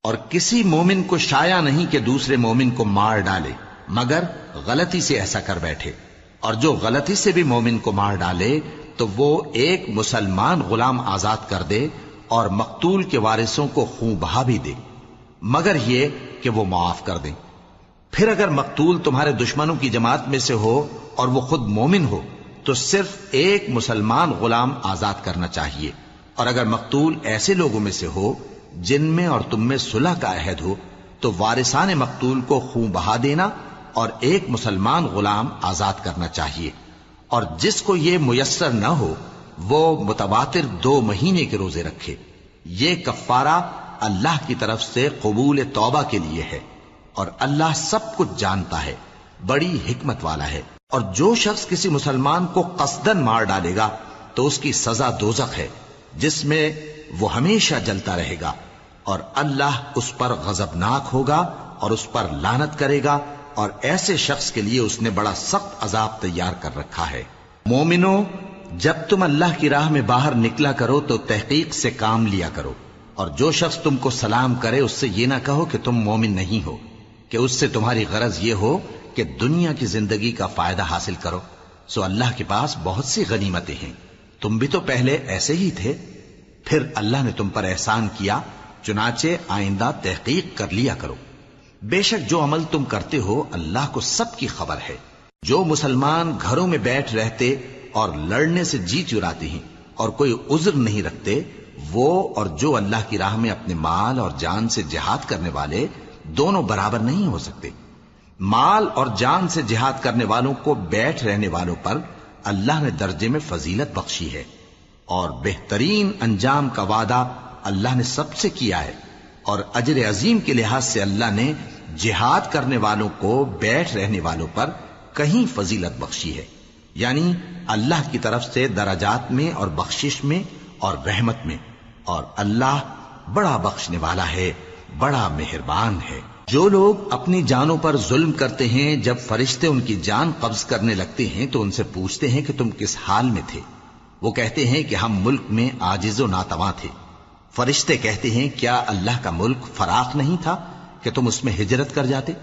اور کسی مومن کو شایع نہیں کہ دوسرے مومن کو مار ڈالے مگر غلطی سے ایسا کر بیٹھے، اور جو غلطی سے بھی مومن کو مار ڈالے تو وہ ایک مسلمان غلام آزاد کر دے اور مقتول کے وارثوں کو خون بہا بھی دے، مگر یہ کہ وہ معاف کر دیں۔ پھر اگر مقتول تمہارے دشمنوں کی جماعت میں سے ہو اور وہ خود مومن ہو تو صرف ایک مسلمان غلام آزاد کرنا چاہیے، اور اگر مقتول ایسے لوگوں میں سے ہو جن میں اور تم میں صلح کا عہد ہو تو وارثان مقتول کو خون بہا دینا اور ایک مسلمان غلام آزاد کرنا چاہیے، اور جس کو یہ میسر نہ ہو وہ متواتر 2 مہینے کے روزے رکھے۔ یہ کفارہ اللہ کی طرف سے قبول توبہ کے لیے ہے، اور اللہ سب کچھ جانتا ہے، بڑی حکمت والا ہے۔ اور جو شخص کسی مسلمان کو قصدن مار ڈالے گا تو اس کی سزا دوزخ ہے، جس میں وہ ہمیشہ جلتا رہے گا، اور اللہ اس پر غضبناک ہوگا اور اس پر لعنت کرے گا، اور ایسے شخص کے لیے اس نے بڑا سخت عذاب تیار کر رکھا ہے۔ مومنو، جب تم اللہ کی راہ میں باہر نکلا کرو تو تحقیق سے کام لیا کرو، اور جو شخص تم کو سلام کرے اس سے یہ نہ کہو کہ تم مومن نہیں ہو، کہ اس سے تمہاری غرض یہ ہو کہ دنیا کی زندگی کا فائدہ حاصل کرو، سو اللہ کے پاس بہت سی غنیمتیں ہیں، تم بھی تو پہلے ایسے ہی تھے، پھر اللہ نے تم پر احسان کیا، چنانچہ آئندہ تحقیق کر لیا کرو۔ بے شک جو عمل تم کرتے ہو اللہ کو سب کی خبر ہے۔ جو مسلمان گھروں میں بیٹھ رہتے اور لڑنے سے جی چراتے ہیں اور کوئی عذر نہیں رکھتے، وہ اور جو اللہ کی راہ میں اپنے مال اور جان سے جہاد کرنے والے دونوں برابر نہیں ہو سکتے۔ مال اور جان سے جہاد کرنے والوں کو بیٹھ رہنے والوں پر اللہ نے درجے میں فضیلت بخشی ہے، اور بہترین انجام کا وعدہ اللہ نے سب سے کیا ہے، اور اجر عظیم کے لحاظ سے اللہ نے جہاد کرنے والوں کو بیٹھ رہنے والوں پر کہیں فضیلت بخشی ہے، یعنی اللہ کی طرف سے درجات میں اور بخشش میں اور رحمت میں، اور اللہ بڑا بخشنے والا ہے، بڑا مہربان ہے۔ جو لوگ اپنی جانوں پر ظلم کرتے ہیں، جب فرشتے ان کی جان قبض کرنے لگتے ہیں تو ان سے پوچھتے ہیں کہ تم کس حال میں تھے؟ وہ کہتے ہیں کہ ہم ملک میں عاجز و ناتواں تھے۔ فرشتے کہتے ہیں کیا اللہ کا ملک فراخ نہیں تھا کہ تم اس میں ہجرت کر جاتے؟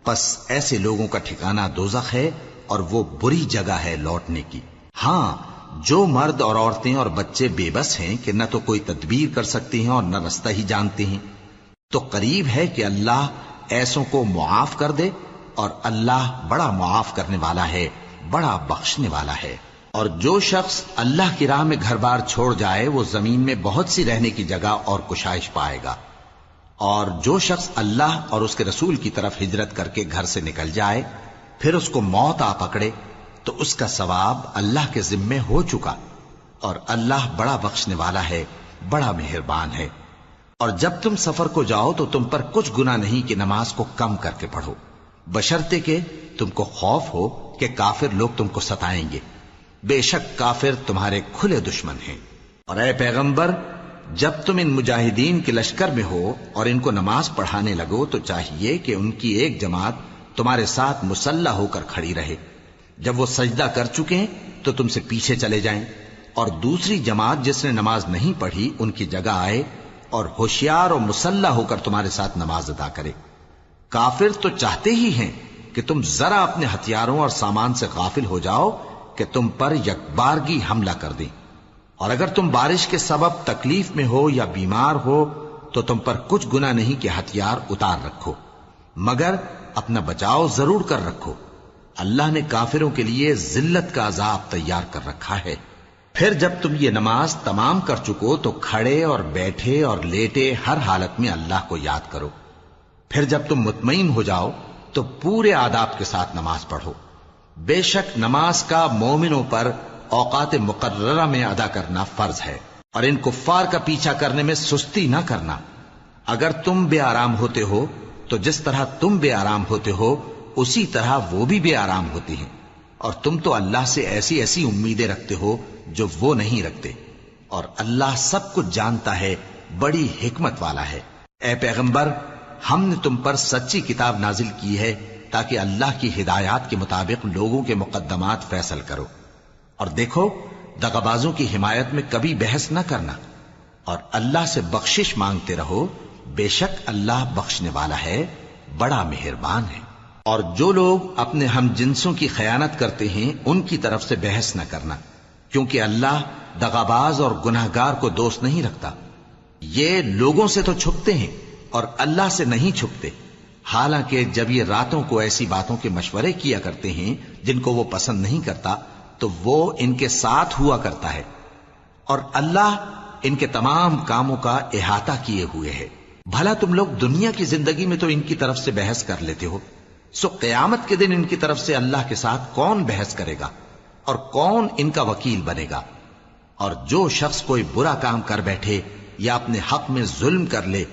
پس ایسے لوگوں کا ٹھکانہ دوزخ ہے، اور وہ بری جگہ ہے لوٹنے کی۔ ہاں، جو مرد اور عورتیں اور بچے بے بس ہیں کہ نہ تو کوئی تدبیر کر سکتے ہیں اور نہ رستہ ہی جانتے ہیں، تو قریب ہے کہ اللہ ایسوں کو معاف کر دے، اور اللہ بڑا معاف کرنے والا ہے، بڑا بخشنے والا ہے۔ اور جو شخص اللہ کی راہ میں گھر بار چھوڑ جائے وہ زمین میں بہت سی رہنے کی جگہ اور کشائش پائے گا، اور جو شخص اللہ اور اس کے رسول کی طرف ہجرت کر کے گھر سے نکل جائے پھر اس کو موت آ پکڑے تو اس کا ثواب اللہ کے ذمے ہو چکا، اور اللہ بڑا بخشنے والا ہے، بڑا مہربان ہے۔ اور جب تم سفر کو جاؤ تو تم پر کچھ گناہ نہیں کہ نماز کو کم کر کے پڑھو، بشرطے کہ تم کو خوف ہو کہ کافر لوگ تم کو ستائیں گے، بے شک کافر تمہارے کھلے دشمن ہیں۔ اور اے پیغمبر، جب تم ان مجاہدین کے لشکر میں ہو اور ان کو نماز پڑھانے لگو تو چاہیے کہ ان کی ایک جماعت تمہارے ساتھ مسلح ہو کر کھڑی رہے، جب وہ سجدہ کر چکے تو تم سے پیچھے چلے جائیں، اور دوسری جماعت جس نے نماز نہیں پڑھی ان کی جگہ آئے اور ہوشیار اور مسلح ہو کر تمہارے ساتھ نماز ادا کرے۔ کافر تو چاہتے ہی ہیں کہ تم ذرا اپنے ہتھیاروں اور سامان سے غافل ہو جاؤ کہ تم پر یکبارگی حملہ کر دیں، اور اگر تم بارش کے سبب تکلیف میں ہو یا بیمار ہو تو تم پر کچھ گناہ نہیں کہ ہتھیار اتار رکھو، مگر اپنا بچاؤ ضرور کر رکھو، اللہ نے کافروں کے لیے ذلت کا عذاب تیار کر رکھا ہے۔ پھر جب تم یہ نماز تمام کر چکو تو کھڑے اور بیٹھے اور لیٹے ہر حالت میں اللہ کو یاد کرو، پھر جب تم مطمئن ہو جاؤ تو پورے آداب کے ساتھ نماز پڑھو۔ بے شک نماز کا مومنوں پر اوقات مقررہ میں ادا کرنا فرض ہے، اور ان کفار کا پیچھا کرنے میں سستی نہ کرنا۔ اگر تم بے آرام ہوتے ہو تو جس طرح تم بے آرام ہوتے ہو اسی طرح وہ بھی بے آرام ہوتے ہیں، اور تم تو اللہ سے ایسی ایسی امیدیں رکھتے ہو جو وہ نہیں رکھتے، اور اللہ سب کچھ جانتا ہے، بڑی حکمت والا ہے۔ اے پیغمبر، ہم نے تم پر سچی کتاب نازل کی ہے تاکہ اللہ کی ہدایات کے مطابق لوگوں کے مقدمات فیصل کرو، اور دیکھو دغابازوں کی حمایت میں کبھی بحث نہ کرنا، اور اللہ سے بخشش مانگتے رہو، بے شک اللہ بخشنے والا ہے، بڑا مہربان ہے۔ اور جو لوگ اپنے ہم جنسوں کی خیانت کرتے ہیں ان کی طرف سے بحث نہ کرنا، کیونکہ اللہ دغاباز اور گناہگار کو دوست نہیں رکھتا۔ یہ لوگوں سے تو چھپتے ہیں اور اللہ سے نہیں چھپتے، حالانکہ جب یہ راتوں کو ایسی باتوں کے مشورے کیا کرتے ہیں جن کو وہ پسند نہیں کرتا تو وہ ان کے ساتھ ہوا کرتا ہے، اور اللہ ان کے تمام کاموں کا احاطہ کیے ہوئے ہے۔ بھلا تم لوگ دنیا کی زندگی میں تو ان کی طرف سے بحث کر لیتے ہو، سو قیامت کے دن ان کی طرف سے اللہ کے ساتھ کون بحث کرے گا اور کون ان کا وکیل بنے گا؟ اور جو شخص کوئی برا کام کر بیٹھے یا اپنے حق میں ظلم کر لے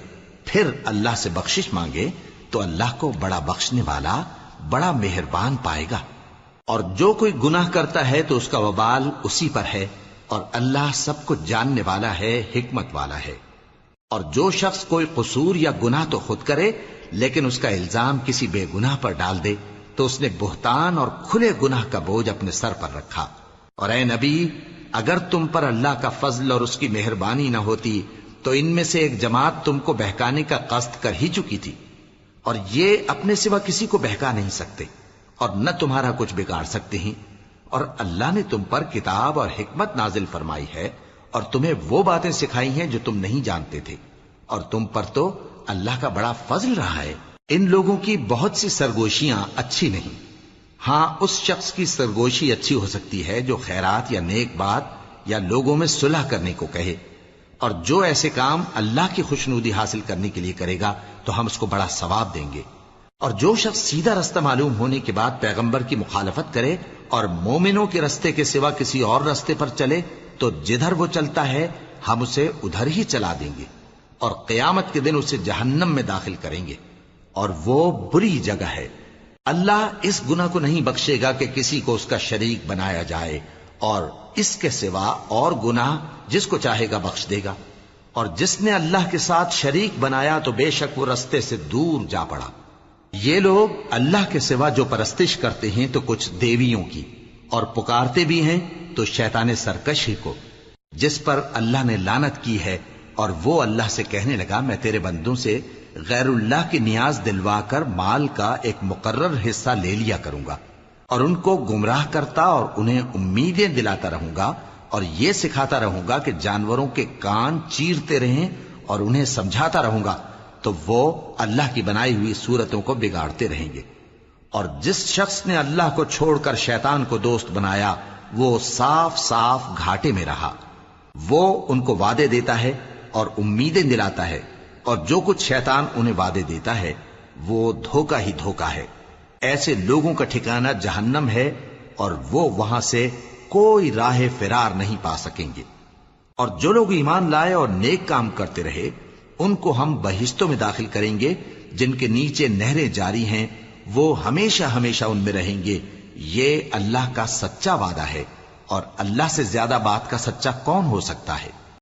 پھر اللہ سے بخشش مانگے تو اللہ کو بڑا بخشنے والا، بڑا مہربان پائے گا۔ اور جو کوئی گناہ کرتا ہے تو اس کا وبال اسی پر ہے، اور اللہ سب کچھ جاننے والا ہے، حکمت والا ہے۔ اور جو شخص کوئی قصور یا گناہ تو خود کرے لیکن اس کا الزام کسی بے گناہ پر ڈال دے تو اس نے بہتان اور کھلے گناہ کا بوجھ اپنے سر پر رکھا۔ اور اے نبی، اگر تم پر اللہ کا فضل اور اس کی مہربانی نہ ہوتی تو ان میں سے ایک جماعت تم کو بہکانے کا قصد کر ہی چکی تھی، اور یہ اپنے سوا کسی کو بہکا نہیں سکتے اور نہ تمہارا کچھ بگاڑ سکتے ہیں۔ اور اللہ نے تم پر کتاب اور حکمت نازل فرمائی ہے اور تمہیں وہ باتیں سکھائی ہیں جو تم نہیں جانتے تھے، اور تم پر تو اللہ کا بڑا فضل رہا ہے۔ ان لوگوں کی بہت سی سرگوشیاں اچھی نہیں، ہاں اس شخص کی سرگوشی اچھی ہو سکتی ہے جو خیرات یا نیک بات یا لوگوں میں صلح کرنے کو کہے، اور جو ایسے کام اللہ کی خوشنودی حاصل کرنے کے لیے کرے گا تو ہم اس کو بڑا ثواب دیں گے۔ اور جو شخص سیدھا رستہ معلوم ہونے کے بعد پیغمبر کی مخالفت کرے اور مومنوں کے رستے کے سوا کسی اور رستے پر چلے تو جدھر وہ چلتا ہے ہم اسے ادھر ہی چلا دیں گے، اور قیامت کے دن اسے جہنم میں داخل کریں گے، اور وہ بری جگہ ہے۔ اللہ اس گناہ کو نہیں بخشے گا کہ کسی کو اس کا شریک بنایا جائے، اور اس کے سوا اور گناہ جس کو چاہے گا بخش دے گا، اور جس نے اللہ کے ساتھ شریک بنایا تو بے شک وہ رستے سے دور جا پڑا۔ یہ لوگ اللہ کے سوا جو پرستش کرتے ہیں تو کچھ دیویوں کی، اور پکارتے بھی ہیں تو شیطان سرکش ہی کو، جس پر اللہ نے لعنت کی ہے، اور وہ اللہ سے کہنے لگا میں تیرے بندوں سے غیر اللہ کی نیاز دلوا کر مال کا ایک مقرر حصہ لے لیا کروں گا، اور ان کو گمراہ کرتا اور انہیں امیدیں دلاتا رہوں گا، اور یہ سکھاتا رہوں گا کہ جانوروں کے کان چیرتے رہیں، اور انہیں سمجھاتا رہوں گا تو وہ اللہ کی بنائی ہوئی صورتوں کو بگاڑتے رہیں گے۔ اور جس شخص نے اللہ کو چھوڑ کر شیطان کو دوست بنایا وہ صاف صاف گھاٹے میں رہا۔ وہ ان کو وعدے دیتا ہے اور امیدیں دلاتا ہے، اور جو کچھ شیطان انہیں وعدے دیتا ہے وہ دھوکہ ہی دھوکہ ہے۔ ایسے لوگوں کا ٹھکانہ جہنم ہے، اور وہ وہاں سے کوئی راہ فرار نہیں پا سکیں گے۔ اور جو لوگ ایمان لائے اور نیک کام کرتے رہے ان کو ہم بہشتوں میں داخل کریں گے جن کے نیچے نہریں جاری ہیں، وہ ہمیشہ ہمیشہ ان میں رہیں گے۔ یہ اللہ کا سچا وعدہ ہے، اور اللہ سے زیادہ بات کا سچا کون ہو سکتا ہے؟